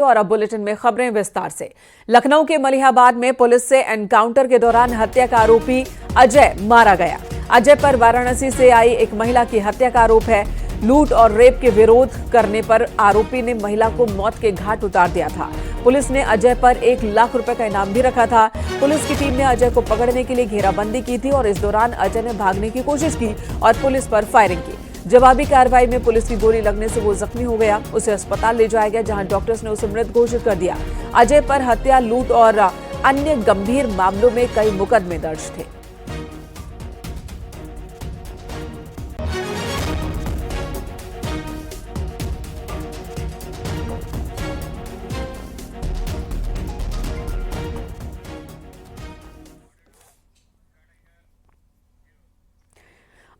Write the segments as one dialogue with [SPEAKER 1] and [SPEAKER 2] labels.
[SPEAKER 1] और अब बुलेटिन में खबरें विस्तार से। लखनऊ के मलिहाबाद में पुलिस से एनकाउंटर के दौरान हत्या का आरोपी अजय मारा गया। अजय पर वाराणसी से आई एक महिला की हत्या का आरोप है। लूट और रेप के विरोध करने पर आरोपी ने महिला को मौत के घाट उतार दिया था। पुलिस ने अजय पर 1 लाख रुपए का इनाम भी रखा था। पुलिस की टीम ने अजय को पकड़ने के लिए घेराबंदी की थी और इस दौरान अजय ने भागने की कोशिश की और पुलिस पर फायरिंग की। जवाबी कार्रवाई में पुलिस की गोली लगने से वो जख्मी हो गया। उसे अस्पताल ले जाया गया, जहां डॉक्टर्स ने उसे मृत घोषित कर दिया। अजय पर हत्या, लूट और अन्य गंभीर मामलों में कई मुकदमे दर्ज थे।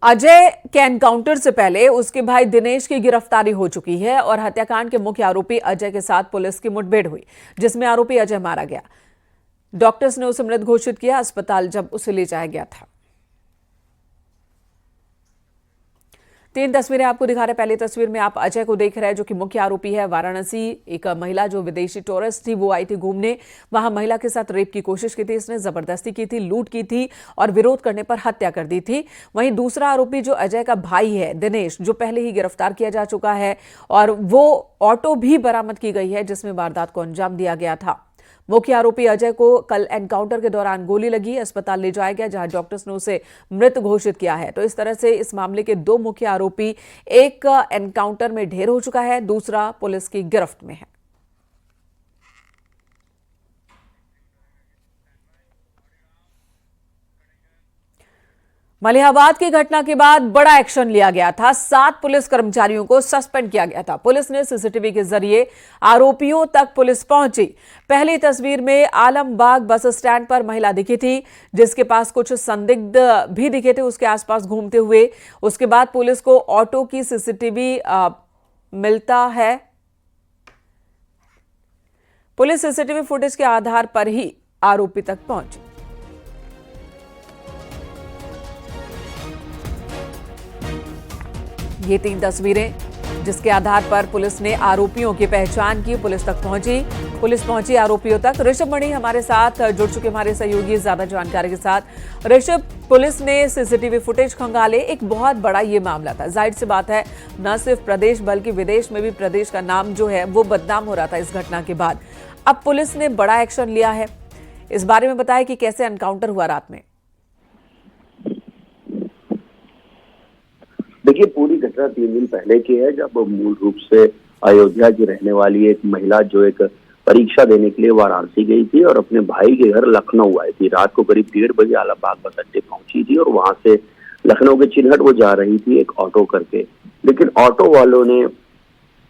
[SPEAKER 1] अजय के एनकाउंटर से पहले उसके भाई दिनेश की गिरफ्तारी हो चुकी है और हत्याकांड के मुख्य आरोपी अजय के साथ पुलिस की मुठभेड़ हुई, जिसमें आरोपी अजय मारा गया। डॉक्टर्स ने उसे मृत घोषित किया अस्पताल जब उसे ले जाया गया था। 3 तस्वीरें आपको दिखा रहे। पहली तस्वीर में आप अजय को देख रहे हैं, जो कि मुख्य आरोपी है। वाराणसी एक महिला जो विदेशी टूरिस्ट थी, वो आई थी घूमने। वहां महिला के साथ रेप की कोशिश की थी, इसने जबरदस्ती की थी, लूट की थी और विरोध करने पर हत्या कर दी थी। वहीं दूसरा आरोपी जो अजय का भाई है दिनेश, जो पहले ही गिरफ्तार किया जा चुका है और वो ऑटो भी बरामद की गई है जिसमें वारदात को अंजाम दिया गया था। मुख्य आरोपी अजय को कल एनकाउंटर के दौरान गोली लगी, अस्पताल ले जाया गया, जहां डॉक्टर्स ने उसे मृत घोषित किया है। तो इस तरह से इस मामले के 2 मुख्य आरोपी, एक एनकाउंटर में ढेर हो चुका है, दूसरा पुलिस की गिरफ्त में है। मलिहाबाद की घटना के बाद बड़ा एक्शन लिया गया था। 7 पुलिस कर्मचारियों को सस्पेंड किया गया था। पुलिस ने सीसीटीवी के जरिए आरोपियों तक पुलिस पहुंची। पहली तस्वीर में आलमबाग बस स्टैंड पर महिला दिखी थी, जिसके पास कुछ संदिग्ध भी दिखे थे उसके आसपास घूमते हुए। उसके बाद पुलिस को ऑटो की सीसीटीवी मिलता है। पुलिस सीसीटीवी फुटेज के आधार पर ही आरोपी तक पहुंची। ये 3 तस्वीरें जिसके आधार पर पुलिस ने आरोपियों की पहचान की, पुलिस तक पहुंची, पुलिस पहुंची आरोपियों तक। ऋषभ मणि हमारे साथ जुड़ चुके, हमारे सहयोगी ज्यादा जानकारी के साथ। ऋषभ, पुलिस ने सीसीटीवी फुटेज खंगाले, एक बहुत बड़ा ये मामला था। जाहिर सी बात है, न सिर्फ प्रदेश बल्कि विदेश में भी प्रदेश का नाम जो है वो बदनाम हो रहा था इस घटना के बाद। अब पुलिस ने बड़ा एक्शन लिया है। इस बारे में बताया कि कैसे एनकाउंटर हुआ रात में।
[SPEAKER 2] देखिए, पूरी घटना 3 दिन पहले की है, जब मूल रूप से अयोध्या की रहने वाली एक महिला जो एक परीक्षा देने के लिए वाराणसी गई थी और अपने भाई के घर लखनऊ आई थी। रात को करीब 1:30 बजे आलमबाग बस अड्डे पहुंची थी और वहां से लखनऊ के चिन्हट वो जा रही थी एक ऑटो करके। लेकिन ऑटो वालों ने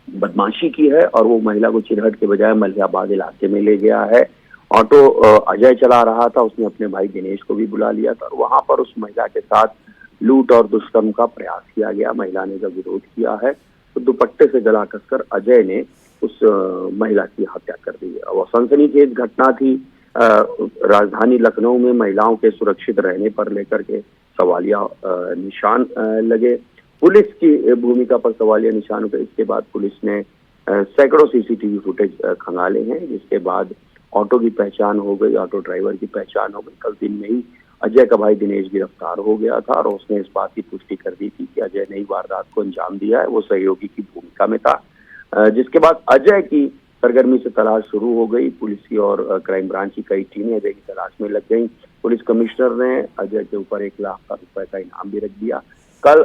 [SPEAKER 2] बदमाशी की है और वो महिला को चिन्हट के बजाय मलिहाबाद इलाके में ले गया है। ऑटो अजय चला रहा था, उसने अपने भाई दिनेश को भी बुला लिया था और वहां पर उस महिला के साथ लूट और दुष्कर्म का प्रयास किया गया। महिला ने जब विरोध किया है तो दुपट्टे से गला कसकर अजय ने उस महिला की हत्या कर दी है। वो सनसनीखेज घटना थी। राजधानी लखनऊ में महिलाओं के सुरक्षित रहने पर लेकर के सवालिया निशान लगे। पुलिस की भूमिका पर सवालिया निशान हुए। इसके बाद पुलिस ने सैकड़ों सीसीटीवी फुटेज खंगाले हैं, जिसके बाद ऑटो की पहचान हो गई, ऑटो ड्राइवर की पहचान हो गई। कल दिन में ही अजय का भाई दिनेश गिरफ्तार हो गया था और उसने इस बात की पुष्टि कर दी थी कि अजय ने ही वारदात को अंजाम दिया है, वो सहयोगी की भूमिका में था। जिसके बाद अजय की सरगर्मी से तलाश शुरू हो गई। पुलिस की और क्राइम ब्रांच की कई टीमें अजय की तलाश में लग गई। पुलिस कमिश्नर ने अजय के ऊपर 1 लाख रुपए का इनाम भी रख दिया। कल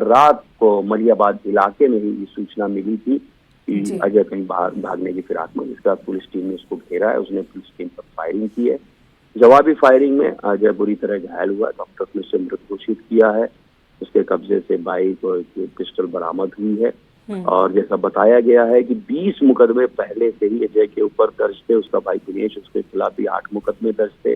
[SPEAKER 2] रात को मलिहाबाद इलाके में ही ये सूचना मिली थी कि अजय कहीं बाहर भागने की फिराक में। इसके बाद पुलिस टीम ने उसको घेरा है, उसने पुलिस टीम पर फायरिंग की है। जवाबी फायरिंग में अजय बुरी तरह घायल हुआ। डॉक्टर्स ने उसे मृत घोषित किया है। उसके कब्जे से बाइक और पिस्टल बरामद हुई है और जैसा बताया गया है कि 20 मुकदमे पहले से ही अजय के ऊपर दर्ज थे। उसका भाई दिनेश, उसके खिलाफ भी 8 मुकदमे दर्ज थे।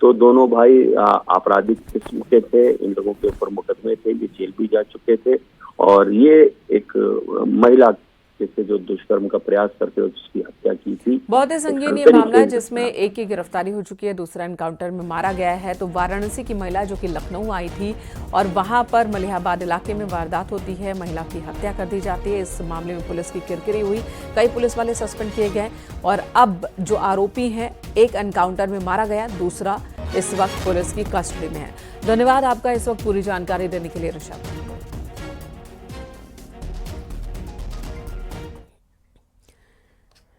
[SPEAKER 2] तो दोनों भाई आपराधिक किस्म के थे, इन लोगों के ऊपर मुकदमे थे, ये जेल भी जा चुके थे और ये एक महिला तरीके से जो दुष्कर्म का प्रयास करते हुए उसकी हत्या की थी।
[SPEAKER 1] बहुत ही संगीन ये मामला है जिसमें एक की गिरफ्तारी हो चुकी है, दूसरा एनकाउंटर में मारा गया है। तो वाराणसी की महिला जो कि लखनऊ आई थी और वहां पर मलिहाबाद इलाके में वारदात होती है, महिला की हत्या कर दी जाती है। इस मामले में पुलिस की किरकिरी हुई, कई पुलिस वाले सस्पेंड किए गए और अब जो आरोपी है, एक एनकाउंटर में मारा गया, दूसरा इस वक्त पुलिस की कस्टडी में है। धन्यवाद आपका इस वक्त पूरी जानकारी देने के लिए ऋषभ।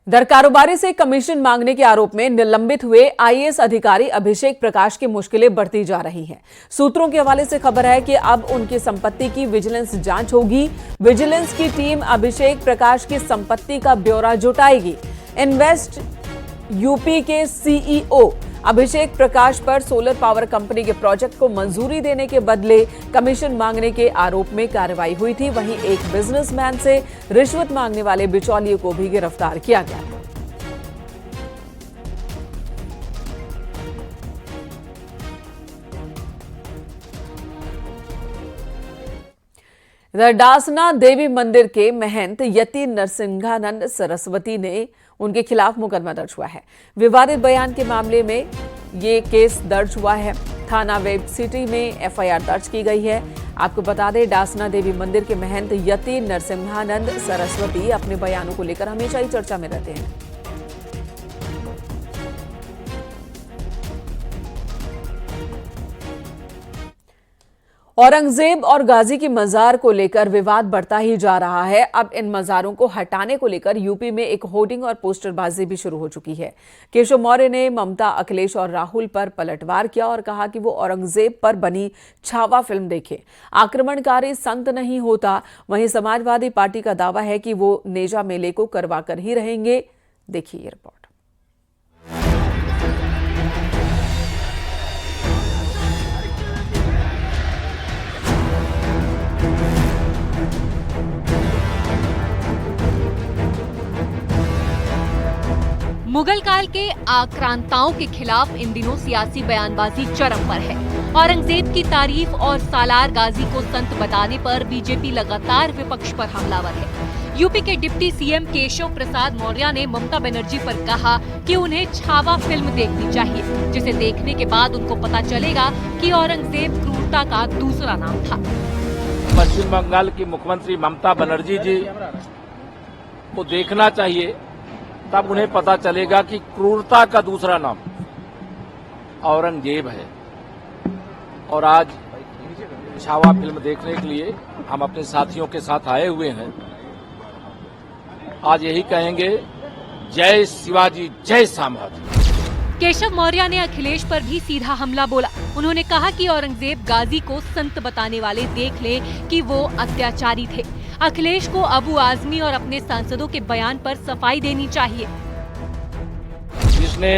[SPEAKER 1] दर कारोबारी से कमीशन मांगने के आरोप में निलंबित हुए आईएएस अधिकारी अभिषेक प्रकाश की मुश्किलें बढ़ती जा रही हैं। सूत्रों के हवाले से खबर है कि अब उनकी संपत्ति की विजिलेंस जांच होगी। विजिलेंस की टीम अभिषेक प्रकाश की संपत्ति का ब्यौरा जुटाएगी। इन्वेस्ट यूपी के सीईओ अभिषेक प्रकाश पर सोलर पावर कंपनी के प्रोजेक्ट को मंजूरी देने के बदले कमीशन मांगने के आरोप में कार्रवाई हुई थी। वहीं एक बिजनेसमैन से रिश्वत मांगने वाले बिचौलिए को भी गिरफ्तार किया गया था। डासना देवी मंदिर के महंत यति नरसिंहानंद सरस्वती ने उनके खिलाफ मुकदमा दर्ज हुआ है। विवादित बयान के मामले में ये केस दर्ज हुआ है। थाना वेब सिटी में एफआईआर दर्ज की गई है। आपको बता दें, डासना देवी मंदिर के महंत यति नरसिंहानंद सरस्वती अपने बयानों को लेकर हमेशा ही चर्चा में रहते हैं। औरंगजेब और गाजी की मजार को लेकर विवाद बढ़ता ही जा रहा है। अब इन मजारों को हटाने को लेकर यूपी में एक होर्डिंग और पोस्टरबाजी भी शुरू हो चुकी है। केशव मौर्य ने ममता, अखिलेश और राहुल पर पलटवार किया और कहा कि वो औरंगजेब पर बनी छावा फिल्म देखें। आक्रमणकारी संत नहीं होता। वहीं समाजवादी पार्टी का दावा है कि वो नेजा मेले को करवाकर ही रहेंगे। देखिए ये रिपोर्ट।
[SPEAKER 3] मुगल काल के आक्रांताओं के खिलाफ इन दिनों सियासी बयानबाजी चरम पर है। औरंगजेब की तारीफ और सालार गाजी को संत बताने पर बीजेपी लगातार विपक्ष पर हमलावर है। यूपी के डिप्टी सीएम केशव प्रसाद मौर्य ने ममता बनर्जी पर कहा कि उन्हें छावा फिल्म देखनी चाहिए, जिसे देखने के बाद उनको पता चलेगा कि औरंगजेब क्रूरता का दूसरा नाम था।
[SPEAKER 4] पश्चिम बंगाल की मुख्यमंत्री ममता बनर्जी जी को देखना चाहिए, तब उन्हें पता चलेगा कि क्रूरता का दूसरा नाम औरंगजेब है। और आज छावा फिल्म देखने के लिए हम अपने साथियों के साथ आए हुए हैं। आज यही कहेंगे, जय शिवाजी, जय संभाजी।
[SPEAKER 3] केशव मौर्य ने अखिलेश पर भी सीधा हमला बोला। उन्होंने कहा कि औरंगजेब गाजी को संत बताने वाले देख ले कि वो अत्याचारी थे। अखिलेश को अबू आजमी और अपने सांसदों के बयान पर सफाई देनी चाहिए।
[SPEAKER 4] जिसने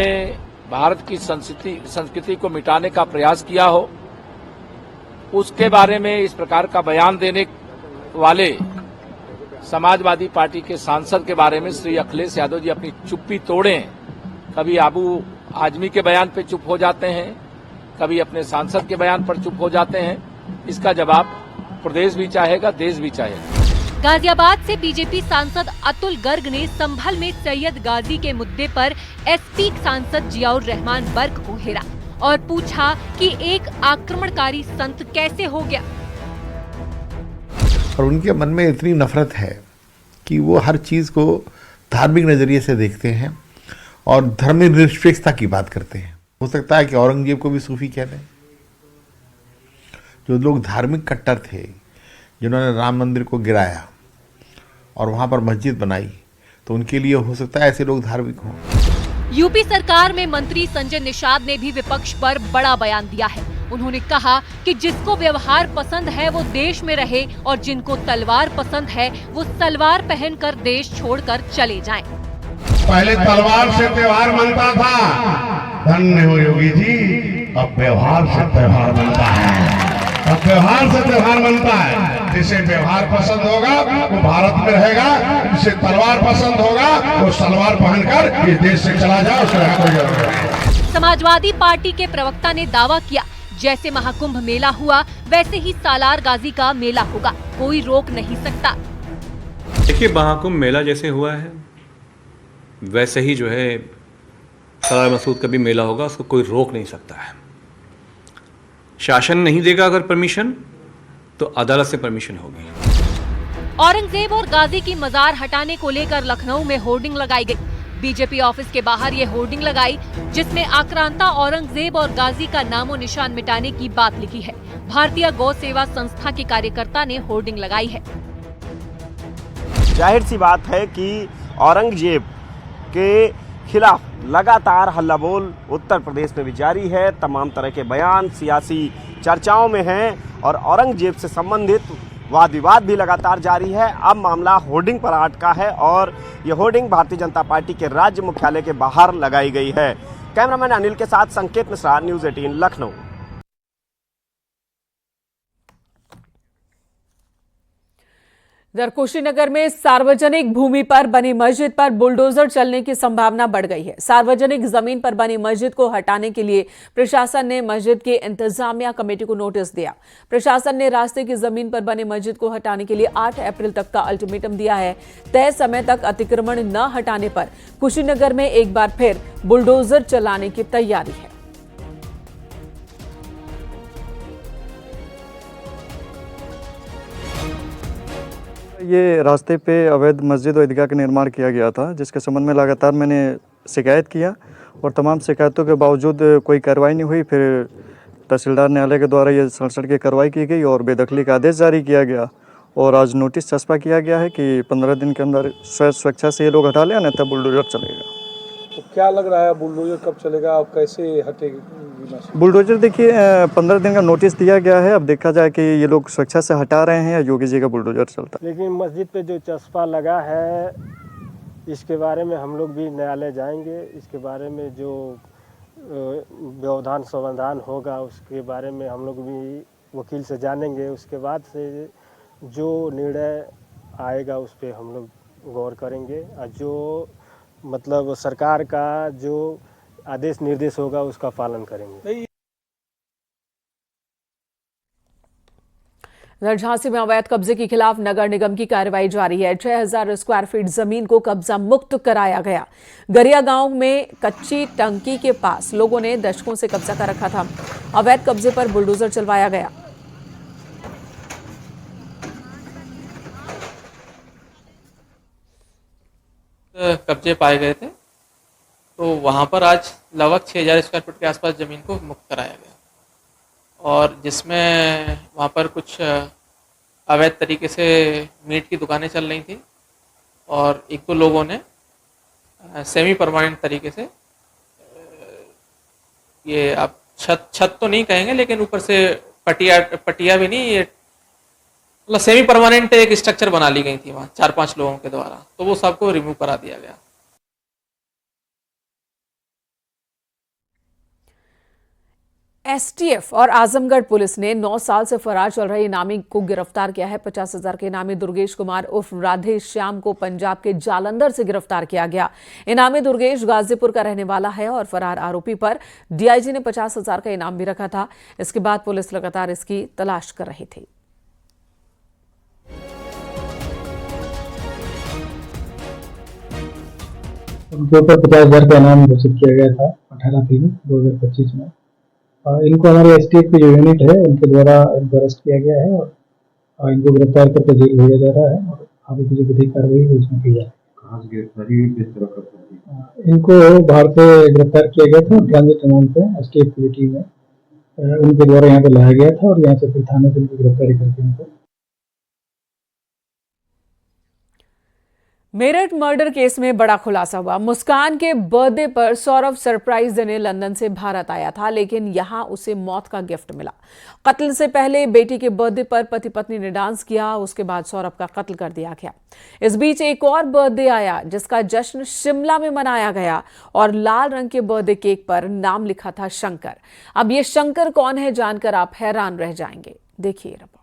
[SPEAKER 4] भारत की संस्कृति को मिटाने का प्रयास किया हो, उसके बारे में इस प्रकार का बयान देने वाले समाजवादी पार्टी के सांसद के बारे में श्री अखिलेश यादव जी अपनी चुप्पी तोड़ें। कभी अबू आजमी के बयान पे चुप हो जाते हैं, कभी अपने सांसद के बयान पर चुप हो जाते हैं। इसका जवाब प्रदेश भी चाहेगा, देश भी चाहेगा।
[SPEAKER 3] गाजियाबाद से बीजेपी सांसद अतुल गर्ग ने संभल में सैयद गाजी के मुद्दे पर एसपी सांसद जियाउर रहमान बर्क को घेरा और पूछा कि एक आक्रमणकारी संत कैसे हो गया।
[SPEAKER 5] और उनके मन में इतनी नफरत है कि वो हर चीज को धार्मिक नजरिए से देखते हैं और धर्मनिरपेक्षता की बात करते हैं। हो सकता है कि औरंगजेब को भी सूफी कह दें। जो लोग धार्मिक कट्टर थे, जिन्होंने राम मंदिर को गिराया और वहां पर मस्जिद बनाई, तो उनके लिए हो सकता है ऐसे लोग धार्मिक हों।
[SPEAKER 3] यूपी सरकार में मंत्री संजय निषाद ने भी विपक्ष पर बड़ा बयान दिया है। उन्होंने कहा कि जिसको व्यवहार पसंद है वो देश में रहे और जिनको तलवार पसंद है वो तलवार पहनकर देश छोड़कर चले जाएं।
[SPEAKER 6] पहले तलवार से त्योहार मनता था, धन्य हो योगी जी, अब व्यवहार से त्योहार बनता है। अब व्यवहार से त्योहार बनता है। जिसे व्यवहार पसंद होगा वो भारत में रहेगा, जिसे तलवार पसंद होगा वो सलवार पहनकर इस देश से चला जाए, उसका कोई जरूरत नहीं।
[SPEAKER 3] समाजवादी पार्टी के प्रवक्ता ने दावा किया, जैसे महाकुंभ मेला हुआ वैसे ही सालार गाजी का मेला होगा, कोई रोक नहीं सकता।
[SPEAKER 7] देखिए, महाकुंभ मेला जैसे हुआ है वैसे ही जो है सराय मसूद का भी मेला होगा, उसको कोई रोक नहीं सकता है। शासन नहीं देगा अगर परमिशन तो अदालत से परमिशन होगी।
[SPEAKER 3] औरंगजेब और गाजी की मजार हटाने को लेकर लखनऊ में होर्डिंग लगाई गई। बीजेपी ऑफिस के बाहर ये होर्डिंग लगाई जिसमें आक्रांता औरंगजेब और गाजी का नामो निशान मिटाने की बात लिखी है। भारतीय गौ सेवा संस्था के कार्यकर्ता ने होर्डिंग लगाई है।
[SPEAKER 8] जाहिर सी बात है कि औरंगजेब के खिलाफ लगातार हल्ला बोल उत्तर प्रदेश में भी जारी है। तमाम तरह के बयान सियासी चर्चाओं में हैं और औरंगजेब से संबंधित वाद विवाद भी लगातार जारी है। अब मामला होर्डिंग पर अटका है और ये होर्डिंग भारतीय जनता पार्टी के राज्य मुख्यालय के बाहर लगाई गई है। कैमरामैन अनिल के साथ संकेत मिश्रा, न्यूज़ 18 लखनऊ।
[SPEAKER 1] इधर कुशीनगर में सार्वजनिक भूमि पर बनी मस्जिद पर बुलडोजर चलने की संभावना बढ़ गई है। सार्वजनिक जमीन पर बनी मस्जिद को हटाने के लिए प्रशासन ने मस्जिद की इंतजामिया कमेटी को नोटिस दिया। प्रशासन ने रास्ते की जमीन पर बने मस्जिद को हटाने के लिए 8 अप्रैल तक का अल्टीमेटम दिया है। तय समय तक अतिक्रमण न हटाने पर कुशीनगर में एक बार फिर बुलडोजर चलाने की तैयारी है।
[SPEAKER 9] ये रास्ते पे अवैध मस्जिद और ईदगाह का निर्माण किया गया था, जिसके संबंध में लगातार मैंने शिकायत किया और तमाम शिकायतों के बावजूद कोई कार्रवाई नहीं हुई। फिर तहसीलदार न्यायालय के द्वारा ये सड़सड़ की कार्रवाई की गई और बेदखली का आदेश जारी किया गया और आज नोटिस चस्पा किया गया है कि 15 दिन के अंदर स्वेच्छा से ये लोग हटा लें, अन्यथा बुलडोजर चलेगा।
[SPEAKER 10] तो क्या लग रहा है बुलडोजर कब चलेगा और कैसे हटेगी?
[SPEAKER 9] बुलडोजर देखिए 15 दिन का नोटिस दिया गया है। अब देखा जाए कि ये लोग स्वेच्छा से हटा रहे हैं या योगी जी का बुलडोजर चलता है।
[SPEAKER 11] लेकिन मस्जिद पे जो चस्पा लगा है इसके बारे में हम लोग भी न्यायालय जाएंगे। इसके बारे में जो व्यवधान समाधान होगा उसके बारे में हम लोग भी वकील से जानेंगे। उसके बाद से जो निर्णय आएगा उस पर हम लोग गौर करेंगे और जो मतलब सरकार का जो आदेश निर्देश होगा उसका पालन करेंगे।
[SPEAKER 1] झांसी में अवैध कब्जे के खिलाफ नगर निगम की कार्रवाई जारी है। 6000 स्क्वायर फीट जमीन को कब्जा मुक्त कराया गया। गरिया गांव में कच्ची टंकी के पास लोगों ने दशकों से कब्जा कर रखा था। अवैध कब्जे पर बुलडोजर चलवाया गया।
[SPEAKER 12] कब्जे पाए गए थे तो वहाँ पर आज लगभग 6000 स्क्वायर फीट के आसपास ज़मीन को मुक्त कराया गया और जिसमें वहाँ पर कुछ अवैध तरीके से मीट की दुकानें चल रही थी और एक दो लोगों ने सेमी परमानेंट तरीके से ये आप छत तो नहीं कहेंगे लेकिन ऊपर से पटिया भी नहीं, ये मतलब सेमी परमानेंट एक स्ट्रक्चर बना ली गई थी वहाँ 4-5 लोगों के द्वारा, तो वो सबको रिमूव करा दिया गया।
[SPEAKER 1] एसटीएफ और आजमगढ़ पुलिस ने 9 साल से फरार चल रहे इनामी को गिरफ्तार किया है। 50,000 के इनामी दुर्गेश कुमार उर्फ राधे श्याम को पंजाब के जालंधर से गिरफ्तार किया गया। इनामी दुर्गेश गाजीपुर का रहने वाला है और फरार आरोपी पर डीआईजी ने 50,000 का इनाम भी रखा था। इसके बाद पुलिस लगातार इसकी तलाश कर रही थी।
[SPEAKER 13] उनके ऊपर 50,000 का इनाम घोषित किया गया था 18 अप्रैल 2025 में। इनको हमारे एसटीएफ की जो यूनिट है उनके द्वारा इनको अरेस्ट किया गया है और इनको गिरफ्तार करके जेल भेजा जा रहा है और आगे की जो विधिक कार्रवाई है उसमें की जाए। कहाँ से गिरफ्तारी किस तरह कर इनको बाहर से गिरफ्तार किया गया था ट्रांजिट अमाउंट पे एसटीएफ की टीम में उनके द्वारा यहाँ पे लाया गया था और यहाँ से फिर थाने से इनकी गिरफ्तारी करके इनको।
[SPEAKER 1] मेरठ मर्डर केस में बड़ा खुलासा हुआ। मुस्कान के बर्थडे पर सौरभ सरप्राइज देने लंदन से भारत आया था, लेकिन यहां उसे मौत का गिफ्ट मिला। कत्ल से पहले बेटी के बर्थडे पर पति पत्नी ने डांस किया, उसके बाद सौरभ का कत्ल कर दिया गया। इस बीच एक और बर्थडे आया जिसका जश्न शिमला में मनाया गया और लाल रंग के बर्थडे केक पर नाम लिखा था शंकर। अब ये शंकर कौन है जानकर आप हैरान रह जाएंगे। देखिए रिपोर्ट।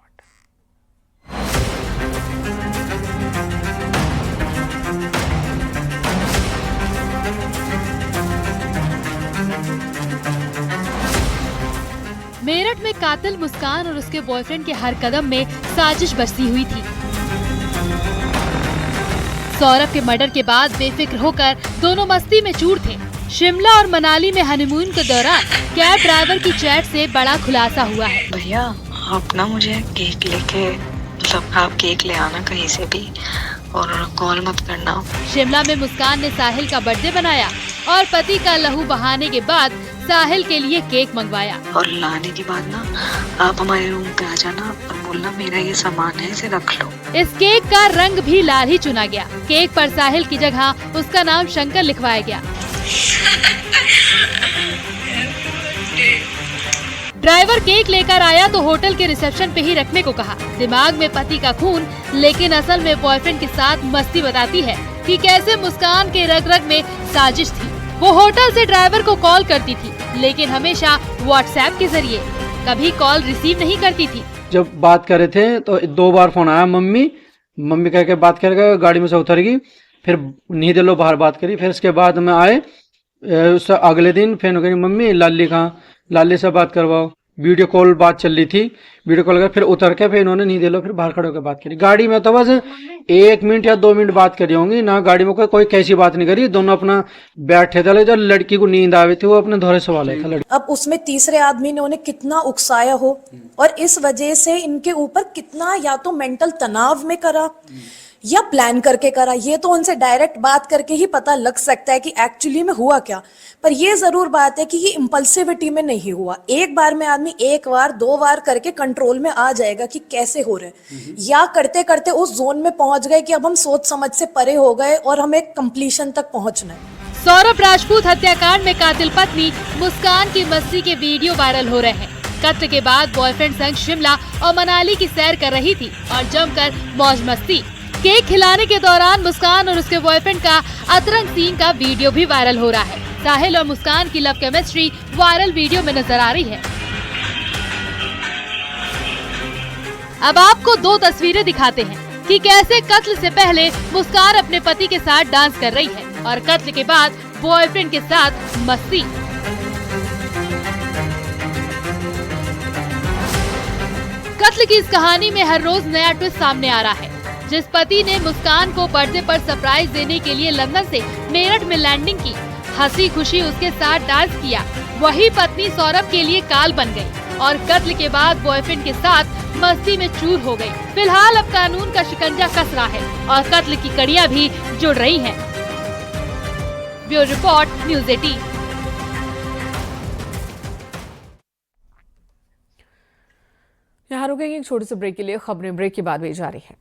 [SPEAKER 3] मेरठ में कातिल मुस्कान और उसके बॉयफ्रेंड के हर कदम में साजिश बसती हुई थी। सौरभ के मर्डर के बाद बेफिक्र होकर दोनों मस्ती में चूर थे। शिमला और मनाली में हनीमून के दौरान कैब ड्राइवर की चैट से बड़ा खुलासा हुआ है।
[SPEAKER 14] भैया आप ना मुझे केक लेके, मतलब आप केक ले आना कहीं से भी और कॉल मत करना।
[SPEAKER 3] शिमला में मुस्कान ने साहिल का बर्थडे बनाया और पति का लहू बहाने के बाद साहिल के लिए केक मंगवाया।
[SPEAKER 14] और लाने के बाद ना आप हमारे रूम पे आ जाना और बोलना मेरा ये सामान है, इसे रख लो।
[SPEAKER 3] इस केक का रंग भी लाल ही चुना गया। केक पर साहिल की जगह उसका नाम शंकर लिखवाया गया। ड्राइवर केक लेकर आया तो होटल के रिसेप्शन पे ही रखने को कहा। दिमाग में पति का खून, लेकिन असल में बॉयफ्रेंड के साथ मस्ती बताती है कि कैसे मुस्कान के रग रग में साजिश थी। वो होटल से ड्राइवर को कॉल करती थी, लेकिन हमेशा व्हाट्सएप के जरिए, कभी कॉल रिसीव नहीं करती थी।
[SPEAKER 15] जब बात कर रहे थे तो 2 बार फोन आया, मम्मी कह के बात करके गाड़ी में से उतर गई, फिर नहीं दिलो बाहर बात करी। फिर उसके बाद में आए उससे अगले दिन फिर कही मम्मी लाली कहाँ, लाली से बात करवाओ। वीडियो कॉल बात चल रही थी, वीडियो कॉल कर फिर उतर के फिर इन्होंने नहीं दिलो, फिर बाहर खड़े होकर बात करी। गाड़ी में तो बस 1 मिनट या 2 मिनट बात करी होंगी ना, गाड़ी में कोई कैसी बात नहीं करी। दोनों अपना बैठे थे। जब लड़की को नींद आ रही थी वो अपने धोरे सवाल था लड़की।
[SPEAKER 16] अब उसमें तीसरे आदमी ने उन्हें कितना उकसाया हो और इस वजह से इनके ऊपर कितना या तो मेंटल तनाव में करा या प्लान करके करा, ये तो उनसे डायरेक्ट बात करके ही पता लग सकता है कि एक्चुअली में हुआ क्या। पर ये जरूर बात है कि ये इम्पल्सिविटी में नहीं हुआ। एक बार में आदमी 1 बार 2 बार करके कंट्रोल में आ जाएगा कि कैसे हो रहे, या करते करते उस जोन में पहुंच गए कि अब हम सोच समझ से परे हो गए और हमें कंप्लीशन तक पहुंचना है।
[SPEAKER 3] सौरभ राजपूत हत्याकांड में कातिल पत्नी मुस्कान की मस्ती के वीडियो वायरल हो रहे हैं। कत्ल के बाद बॉयफ्रेंड संग शिमला और मनाली की सैर कर रही थी और जमकर मौज मस्ती। केक खिलाने के दौरान मुस्कान और उसके बॉयफ्रेंड का अतरंग सीन का वीडियो भी वायरल हो रहा है। साहिल और मुस्कान की लव केमिस्ट्री वायरल वीडियो में नजर आ रही है। अब आपको 2 तस्वीरें दिखाते हैं कि कैसे कत्ल से पहले मुस्कान अपने पति के साथ डांस कर रही है और कत्ल के बाद बॉयफ्रेंड के साथ मस्ती। कत्ल की इस कहानी में हर रोज नया ट्विस्ट सामने आ रहा है। जिस पति ने मुस्कान को बर्थडे पर सरप्राइज देने के लिए लंदन से मेरठ में लैंडिंग की, हंसी खुशी उसके साथ डांस किया, वही पत्नी सौरभ के लिए काल बन गई और कत्ल के बाद बॉयफ्रेंड के साथ मस्ती में चूर हो गई। फिलहाल अब कानून का शिकंजा कस रहा है और कत्ल की कड़ियां भी जुड़ रही हैं। Bureau report, news 18।
[SPEAKER 1] यहाँ रुकेंगे एक छोटे से ब्रेक के लिए। खबरें ब्रेक के बाद भी जारी है।